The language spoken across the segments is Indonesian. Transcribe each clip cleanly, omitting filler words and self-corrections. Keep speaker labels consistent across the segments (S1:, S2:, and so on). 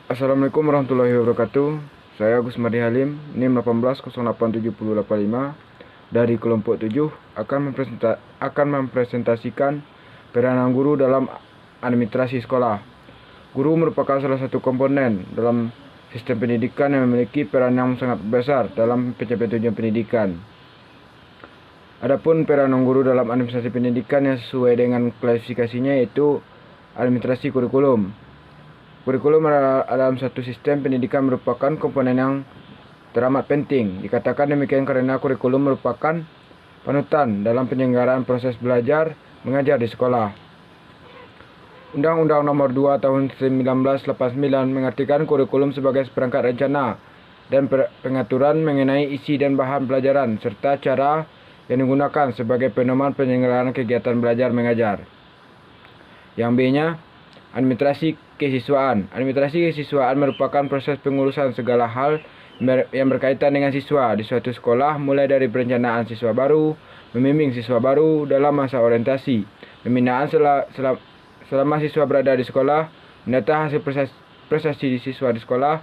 S1: Assalamualaikum warahmatullahi wabarakatuh. Saya Agus Madi Halim, NIM 18087085 dari kelompok 7 akan mempresentasikan peranan guru dalam administrasi sekolah. Guru merupakan salah satu komponen dalam sistem pendidikan yang memiliki peran yang sangat besar dalam pencapaian tujuan pendidikan. Adapun peranan guru dalam administrasi pendidikan yang sesuai dengan klasifikasinya yaitu administrasi kurikulum. Kurikulum dalam satu sistem pendidikan merupakan komponen yang teramat penting. Dikatakan demikian karena kurikulum merupakan panutan dalam penyelenggaraan proses belajar mengajar di sekolah. Undang-Undang Nomor 2 Tahun 1989 mengartikan kurikulum sebagai seperangkat rencana dan pengaturan mengenai isi dan bahan pelajaran serta cara yang digunakan sebagai pedoman penyelenggaraan kegiatan belajar mengajar. Yang B-nya, administrasi kesiswaan. Administrasi kesiswaan merupakan proses pengurusan segala hal yang berkaitan dengan siswa di suatu sekolah, mulai dari perencanaan siswa baru, membimbing siswa baru dalam masa orientasi, pembinaan selama siswa berada di sekolah, mendata hasil prestasi siswa di sekolah,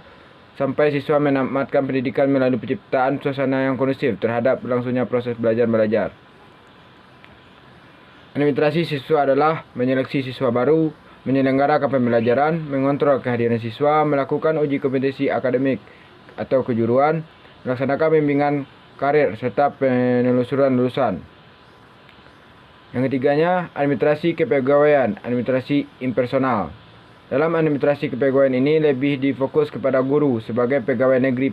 S1: sampai siswa menamatkan pendidikan melalui penciptaan suasana yang kondusif terhadap berlangsungnya proses belajar mengajar. Administrasi siswa adalah menyeleksi siswa baru, menyelenggarakan pembelajaran, mengontrol kehadiran siswa, melakukan uji kompetensi akademik atau kejuruan, melaksanakan bimbingan karir serta penelusuran lulusan. Yang ketiganya, administrasi kepegawaian, administrasi impersonal. Dalam administrasi kepegawaian ini lebih difokus kepada guru sebagai pegawai negeri.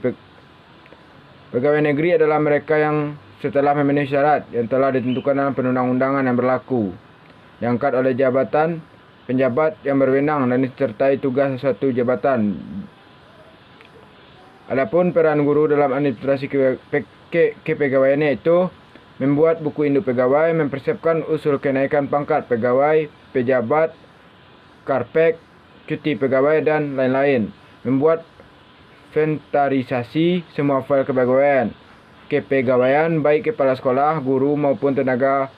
S1: Pegawai negeri adalah mereka yang setelah memenuhi syarat yang telah ditentukan dalam perundang-undangan yang berlaku, diangkat oleh jabatan penjabat yang berwenang dan disertai tugas sesuatu jabatan. Adapun peran guru dalam administrasi kepegawaiannya itu membuat buku induk pegawai, mempersiapkan usul kenaikan pangkat pegawai, pejabat, karpet, cuti pegawai dan lain-lain, membuat inventarisasi semua fail kepegawaian baik kepala sekolah, guru maupun tenaga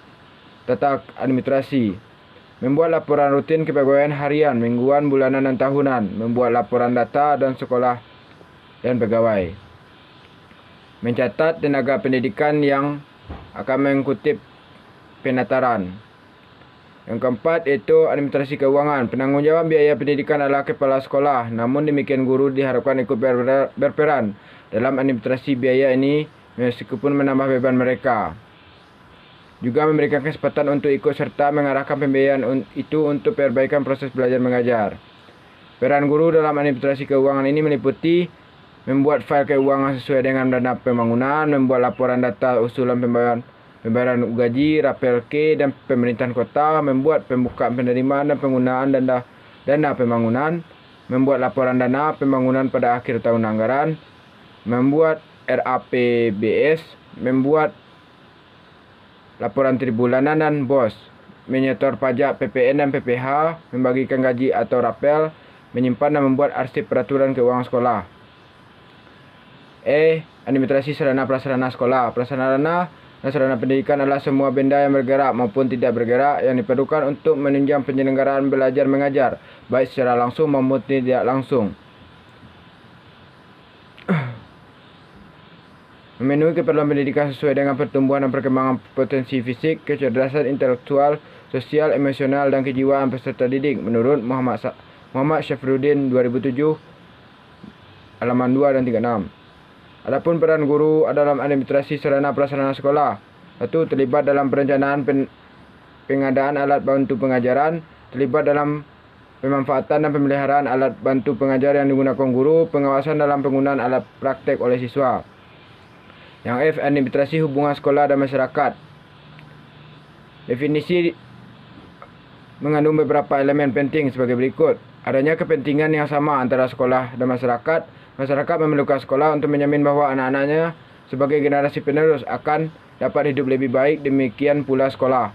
S1: tata administrasi, membuat laporan rutin kepegawaian harian, mingguan, bulanan dan tahunan, membuat laporan data dan sekolah dan pegawai, mencatat tenaga pendidikan yang akan mengutip penataran. Yang keempat yaitu administrasi keuangan. Penanggungjawab biaya pendidikan adalah kepala sekolah. Namun demikian guru diharapkan ikut berperan dalam administrasi biaya ini meskipun menambah beban mereka. Juga memberikan kesempatan untuk ikut serta mengarahkan pembiayaan itu untuk perbaikan proses belajar mengajar. Peran guru dalam administrasi keuangan ini meliputi membuat fail keuangan sesuai dengan dana pembangunan, membuat laporan data usulan pembayaran gaji, rapel K dan pemerintahan kota, membuat pembukaan penerimaan dan penggunaan dana pembangunan, membuat laporan dana pembangunan pada akhir tahun anggaran, membuat RAPBS, membuat laporan tribulanan dan BOS, menyetor pajak PPN dan PPH, membagikan gaji atau rapel, menyimpan dan membuat arsip peraturan keuangan sekolah. Administrasi sarana prasarana sekolah. Prasarana dan sarana pendidikan adalah semua benda yang bergerak maupun tidak bergerak yang diperlukan untuk menunjang penyelenggaraan belajar mengajar, baik secara langsung maupun tidak langsung. Memenuhi keperluan pendidikan sesuai dengan pertumbuhan dan perkembangan potensi fisik, kecerdasan intelektual, sosial, emosional, dan kejiwaan peserta didik menurut Muhammad Syafruddin 2007 halaman 2 dan 36. Adapun peran guru dalam administrasi sarana prasarana sekolah. 1. Terlibat dalam perencanaan pengadaan alat bantu pengajaran, terlibat dalam pemanfaatan dan pemeliharaan alat bantu pengajar yang digunakan guru, pengawasan dalam penggunaan alat praktek oleh siswa. Yang F. Administrasi hubungan sekolah dan masyarakat. Definisi mengandung beberapa elemen penting sebagai berikut. Adanya kepentingan yang sama antara sekolah dan masyarakat. Masyarakat memerlukan sekolah untuk menjamin bahawa anak-anaknya sebagai generasi penerus akan dapat hidup lebih baik, demikian pula sekolah.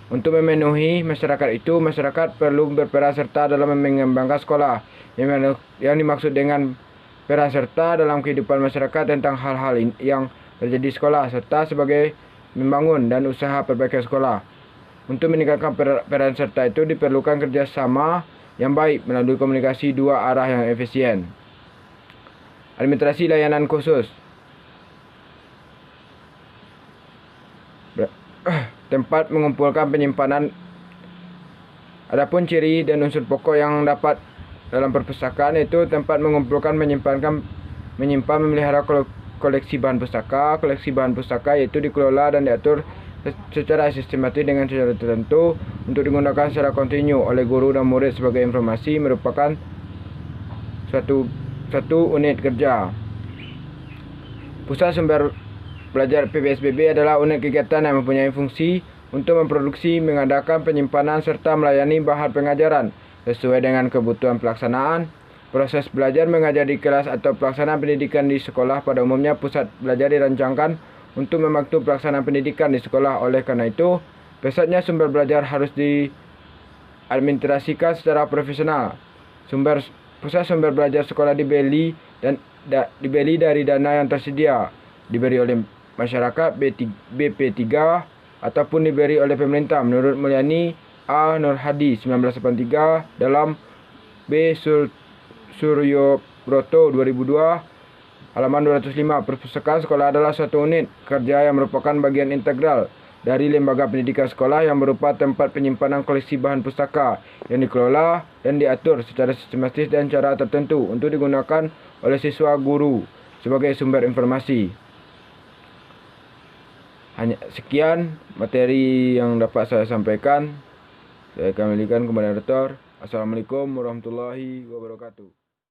S1: Untuk memenuhi masyarakat itu, masyarakat perlu berperan serta dalam mengembangkan sekolah. Yang dimaksud dengan peran serta dalam kehidupan masyarakat tentang hal-hal yang terjadi di sekolah, serta sebagai membangun dan usaha perbaikan sekolah. Untuk meningkatkan peran serta itu diperlukan kerjasama yang baik melalui komunikasi dua arah yang efisien. Administrasi layanan khusus. Tempat mengumpulkan penyimpanan. Adapun ciri dan unsur pokok yang dapat dalam perpustakaan itu tempat mengumpulkan, menyimpan, memelihara koleksi bahan pustaka. Koleksi bahan pustaka yaitu dikelola dan diatur secara sistematis dengan cara tertentu untuk digunakan secara kontinu oleh guru dan murid sebagai informasi merupakan satu unit kerja. Pusat Sumber Belajar PBSBB adalah unit kegiatan yang mempunyai fungsi untuk memproduksi, mengadakan penyimpanan serta melayani bahan pengajaran sesuai dengan kebutuhan pelaksanaan. Proses belajar mengajar di kelas atau pelaksanaan pendidikan di sekolah pada umumnya pusat belajar dirancangkan untuk membantu pelaksanaan pendidikan di sekolah. Oleh karena itu, pusatnya sumber belajar harus diadministrasikan secara profesional. Pusat sumber belajar sekolah dibeli dari dana yang tersedia, diberi oleh masyarakat BP3 ataupun diberi oleh pemerintah menurut Mulyani A. Nurhadi 1983 dalam B. Suryobroto 2002 halaman 205. Perpustakaan sekolah adalah suatu unit kerja yang merupakan bagian integral dari lembaga pendidikan sekolah yang berupa tempat penyimpanan koleksi bahan pustaka yang dikelola dan diatur secara sistematis dan cara tertentu untuk digunakan oleh siswa guru sebagai sumber informasi. Hanya sekian materi yang dapat saya sampaikan. Saya kembalikan kepada Rektor. Assalamualaikum warahmatullahi wabarakatuh.